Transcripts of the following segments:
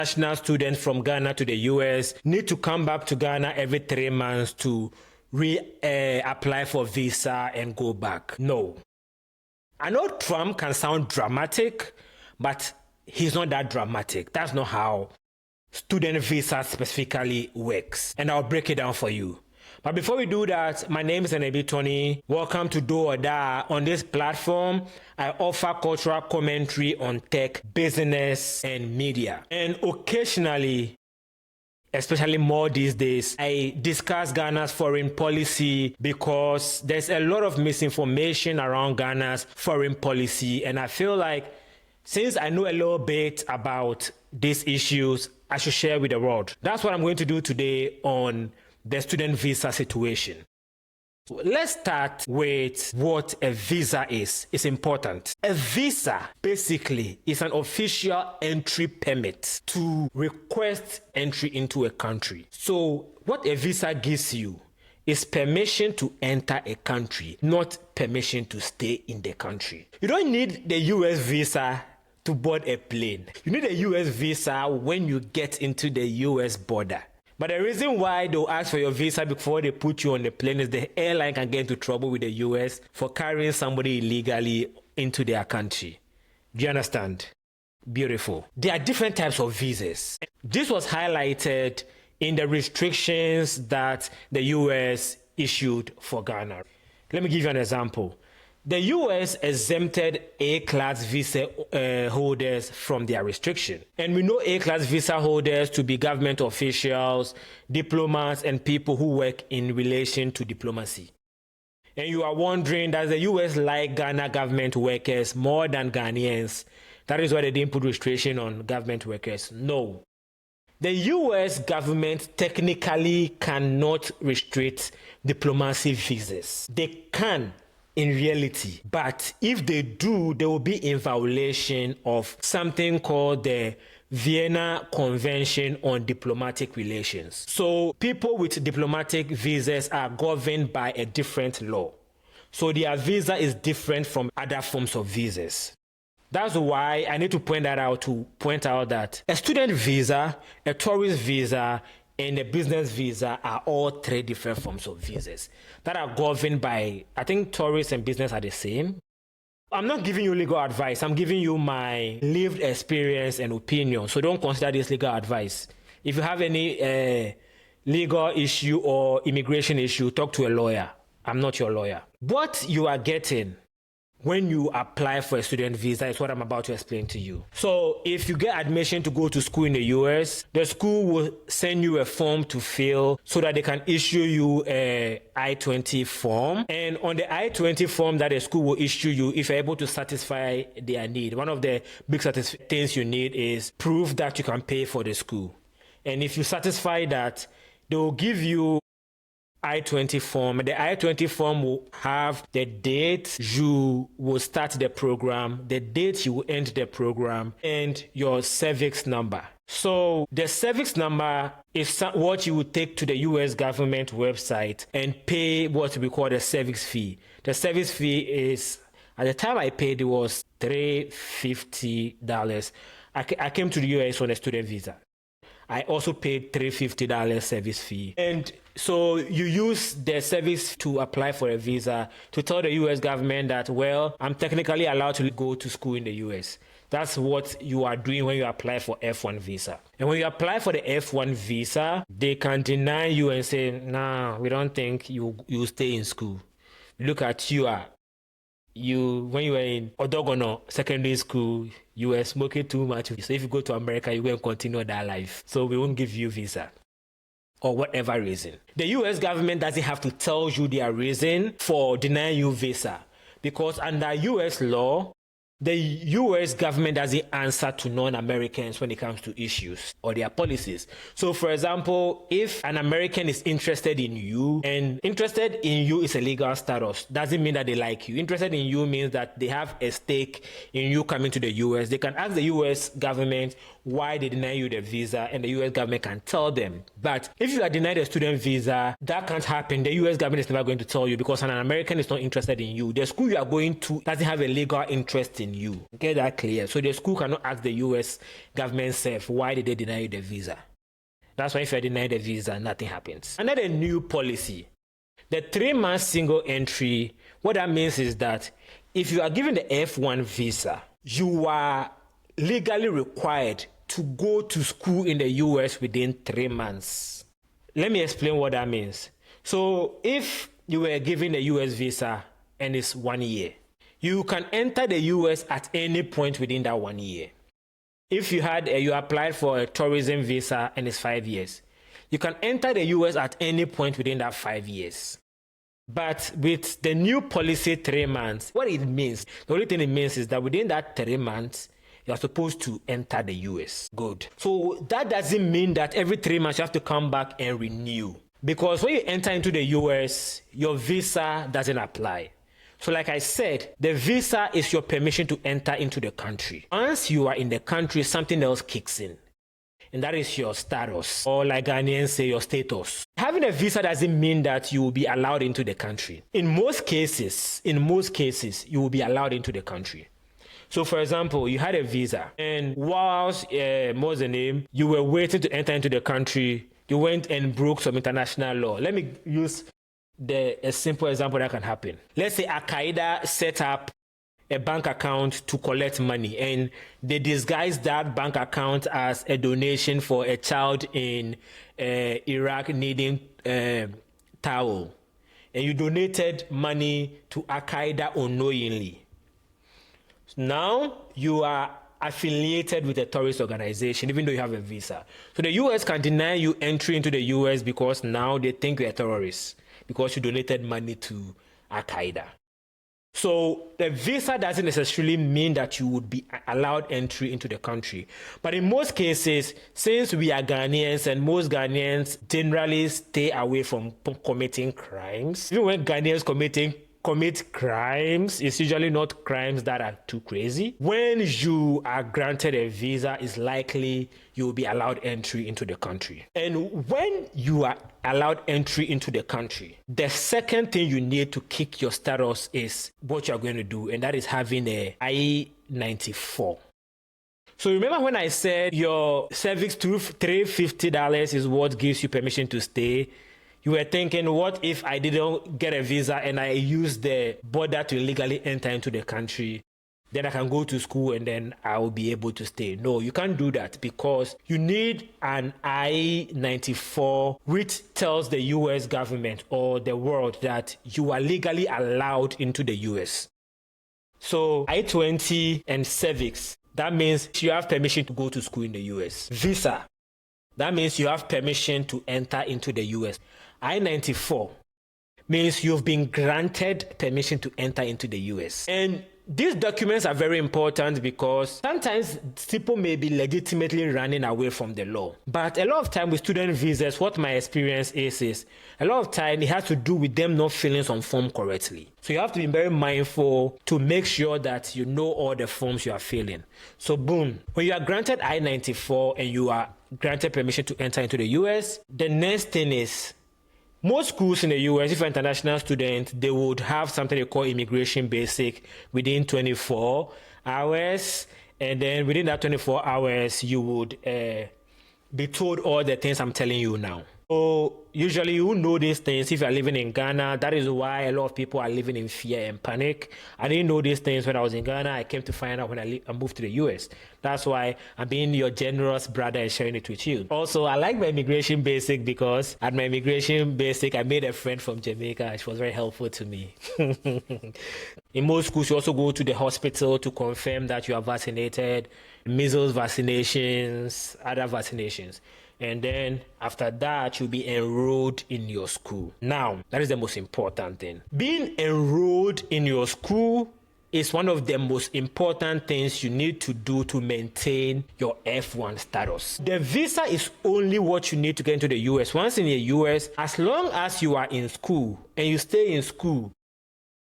international students from Ghana to the US need to come back to Ghana every 3 months to apply for visa and go back. No. I know Trump can sound dramatic, but he's not that dramatic. That's not how student visa specifically works. And I'll break it down for you. But before we do that, my name is Nenebi Tony. Welcome to Do or Die. On this platform, I offer cultural commentary on tech, business, and media. And occasionally, especially more these days, I discuss Ghana's foreign policy because there's a lot of misinformation around Ghana's foreign policy. And I feel like since I know a little bit about these issues, I should share with the world. That's what I'm going to do today on the student visa situation. Let's start with what a visa is. It's important. A visa basically is an official entry permit to request entry into a country. So what a visa gives you is permission to enter a country, not permission to stay in the country. You don't need the US visa to board a plane. You need a US visa when you get into the US border. But the reason why they'll ask for your visa before they put you on the plane is the airline can get into trouble with the US for carrying somebody illegally into their country. Do you understand? Beautiful. There are different types of visas. This was highlighted in the restrictions that the US issued for Ghana. Let me give you an example. The US exempted A-class visa holders from their restriction. And we know A-class visa holders to be government officials, diplomats, and people who work in relation to diplomacy. And you are wondering, does the US like Ghana government workers more than Ghanaians? That is why they didn't put restriction on government workers. No. The US government technically cannot restrict diplomacy visas. They can, in reality, but if they do, they will be in violation of something called the Vienna Convention on Diplomatic Relations. So people with diplomatic visas are governed by a different law. So their visa is different from other forms of visas. That's why I need to point out that a student visa, a tourist visa, and a business visa are all 3 different forms of visas that are governed by, I think tourists and business are the same. I'm not giving you legal advice. I'm giving you my lived experience and opinion. So don't consider this legal advice. If you have any legal issue or immigration issue, talk to a lawyer. I'm not your lawyer. What you are getting when you apply for a student visa is what I'm about to explain to you. So if you get admission to go to school in the US, the school will send you a form to fill so that they can issue you a I-20 form. And on the I-20 form that the school will issue you, if you're able to satisfy their need, one of the big things you need is proof that you can pay for the school. And if you satisfy that, they will give you I-20 form. The I-20 form will have the date you will start the program, the date you will end the program, and your SEVIS number. So the SEVIS number is what you would take to the US government website and pay what we call the SEVIS fee. The SEVIS fee is, at the time I paid, it was $350. I came to the US on a student visa. I also paid $350 service fee. And so you use the service to apply for a visa to tell the US government that, well, I'm technically allowed to go to school in the US. That's what you are doing when you apply for F-1 visa. And when you apply for the F-1 visa, they can deny you and say, nah, we don't think you stay in school. Look at you. When you were in Odogono secondary school, you were smoking too much. So if you go to America, you will continue that life. So we won't give you visa or whatever reason. The US government doesn't have to tell you their reason for denying you visa, because under US law, the US government doesn't answer to non-Americans when it comes to issues or their policies. So for example, if an American is interested in you, and interested in you is a legal status, doesn't mean that they like you. Interested in you means that they have a stake in you coming to the US. They can ask the US government why they deny you the visa, and the US government can tell them. But if you are denied a student visa, that can't happen. The US government is never going to tell you, because an American is not interested in you. The school you are going to doesn't have a legal interest in renew. Get that clear. So the school cannot ask the US government self, why did they deny you the visa? That's why if you deny the visa, nothing happens. Another new policy, the 3-month single entry, what that means is that if you are given the F-1 visa, you are legally required to go to school in the US within 3 months. Let me explain what that means. So if you were given a US visa and it's 1 year, you can enter the US at any point within that 1 year. If you applied for a tourism visa and it's 5 years, you can enter the US at any point within that 5 years. But with the new policy 3 months, what it means, the only thing it means is that within that 3 months, you are supposed to enter the US. Good. So that doesn't mean that every 3 months you have to come back and renew. Because when you enter into the US, your visa doesn't apply. So like I said, the visa is your permission to enter into the country. Once you are in the country, something else kicks in. And that is your status, or like Ghanaians say, your status. Having a visa doesn't mean that you will be allowed into the country. In most cases, you will be allowed into the country. So for example, you had a visa, and whilst you were waiting to enter into the country, you went and broke some international law. Let me use a simple example that can happen. Let's say Al-Qaeda set up a bank account to collect money, and they disguised that bank account as a donation for a child in Iraq needing towel, and you donated money to Al-Qaeda unknowingly. Now you are affiliated with a terrorist organization, even though you have a visa. So the US can deny you entry into the US because now they think you're a terrorist because you donated money to Al-Qaeda. So the visa doesn't necessarily mean that you would be allowed entry into the country. But in most cases, since we are Ghanaians and most Ghanaians generally stay away from committing crimes, even when Ghanaians commit crimes, it's usually not crimes that are too crazy. When you are granted a visa, it's likely you will be allowed entry into the country. And when you are allowed entry into the country, the second thing you need to kick your status is what you're going to do, and that is having a I-94. So remember when I said your SEVIS $350 is what gives you permission to stay? You were thinking, what if I didn't get a visa and I used the border to illegally enter into the country? Then I can go to school and then I will be able to stay. No, you can't do that because you need an I-94 which tells the US government or the world that you are legally allowed into the US. So I-20 and SEVIS, that means you have permission to go to school in the US. Visa, that means you have permission to enter into the US. I-94 means you've been granted permission to enter into the US. And these documents are very important because sometimes people may be legitimately running away from the law. But a lot of time with student visas, what my experience is a lot of time it has to do with them not filling some form correctly. So you have to be very mindful to make sure that you know all the forms you are filling. So boom, when you are granted I-94 and you are granted permission to enter into the US, the next thing is most schools in the US, if you're an international student, they would have something they call immigration basic within 24 hours. And then within that 24 hours, you would be told all the things I'm telling you now. So usually you know these things if you're living in Ghana. That is why a lot of people are living in fear and panic. I didn't know these things when I was in Ghana. I came to find out when I moved to the US. That's why I'm being your generous brother and sharing it with you. Also, I like my immigration basic because at my immigration basic, I made a friend from Jamaica. She was very helpful to me. In most schools, you also go to the hospital to confirm that you are vaccinated, measles vaccinations, other vaccinations. And then after that, you'll be enrolled in your school. Now, that is the most important thing. Being enrolled in your school is one of the most important things you need to do to maintain your F-1 status. The visa is only what you need to get into the US. Once in the US, as long as you are in school and you stay in school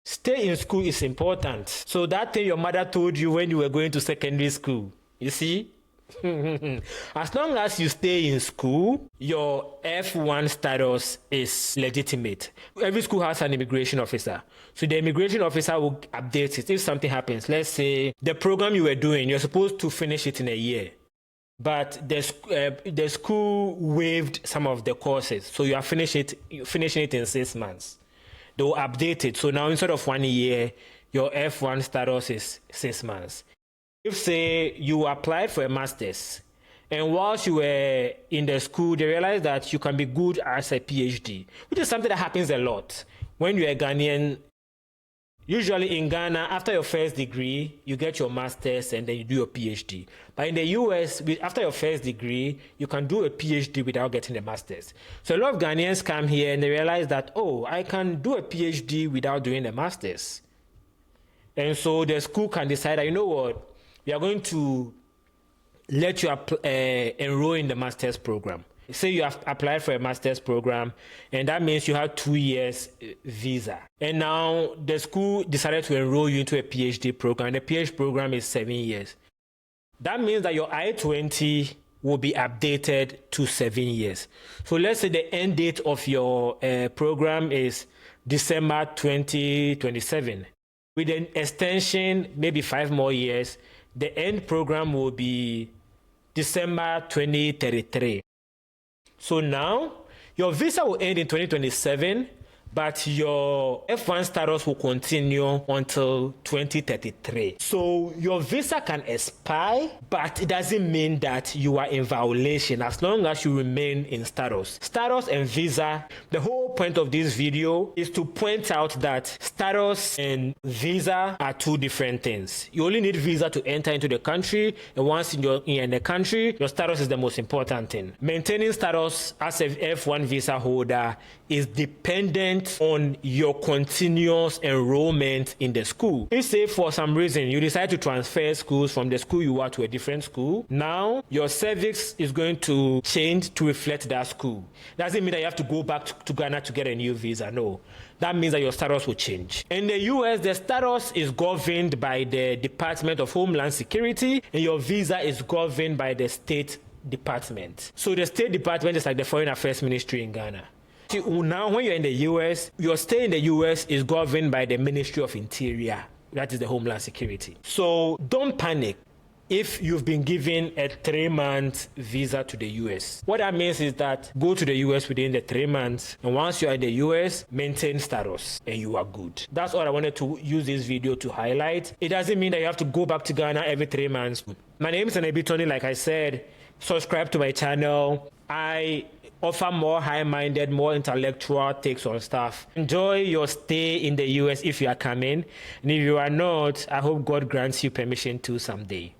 is important. So that thing your mother told you when you were going to secondary school, you see? As long as you stay in school, your F-1 status is legitimate. Every school has an immigration officer. So the immigration officer will update it if something happens. Let's say the program you were doing, you're supposed to finish it in a year, but the school waived some of the courses. So you are finishing it in 6 months. They will update it. So now instead of 1 year, your F-1 status is 6 months. If, say, you applied for a master's, and whilst you were in the school, they realized that you can be good as a PhD, which is something that happens a lot. When you're a Ghanaian, usually in Ghana, after your first degree, you get your master's and then you do your PhD. But in the US, after your first degree, you can do a PhD without getting a master's. So a lot of Ghanaians come here and they realize that, oh, I can do a PhD without doing a master's. And so the school can decide that, you know what, we are going to let you enroll in the master's program. Say you have applied for a master's program, and that means you have 2 years visa. And now the school decided to enroll you into a PhD program. The PhD program is 7 years. That means that your I-20 will be updated to 7 years. So let's say the end date of your program is December 2027. With an extension, maybe 5 more years, the end program will be December 2033. So now, your visa will end in 2027, but your F-1 status will continue until 2033. So your visa can expire, but it doesn't mean that you are in violation as long as you remain in status. Status and visa, the whole point of this video is to point out that status and visa are two different things. You only need visa to enter into the country, and once you're in the country, your status is the most important thing. Maintaining status as an F-1 visa holder is dependent on your continuous enrollment in the school. If, say, for some reason you decide to transfer schools from the school you are to a different school, now your SEVIS is going to change to reflect that school. Doesn't mean that you have to go back to Ghana to get a new visa. No. That means that your status will change. In the US, the status is governed by the Department of Homeland Security, and your visa is governed by the State Department. So the State Department is like the Foreign Affairs Ministry in Ghana. Now, when you're in the US, your stay in the US is governed by the Ministry of Interior. That is the Homeland Security. So don't panic if you've been given a 3-month visa to the US. What that means is that go to the US within the 3 months, and once you're in the US, maintain status, and you are good. That's all I wanted to use this video to highlight. It doesn't mean that you have to go back to Ghana every 3 months. My name is Nenebi Tony. Like I said, subscribe to my channel. I offer more high-minded, more intellectual takes on stuff. Enjoy your stay in the US if you are coming. And if you are not, I hope God grants you permission to someday.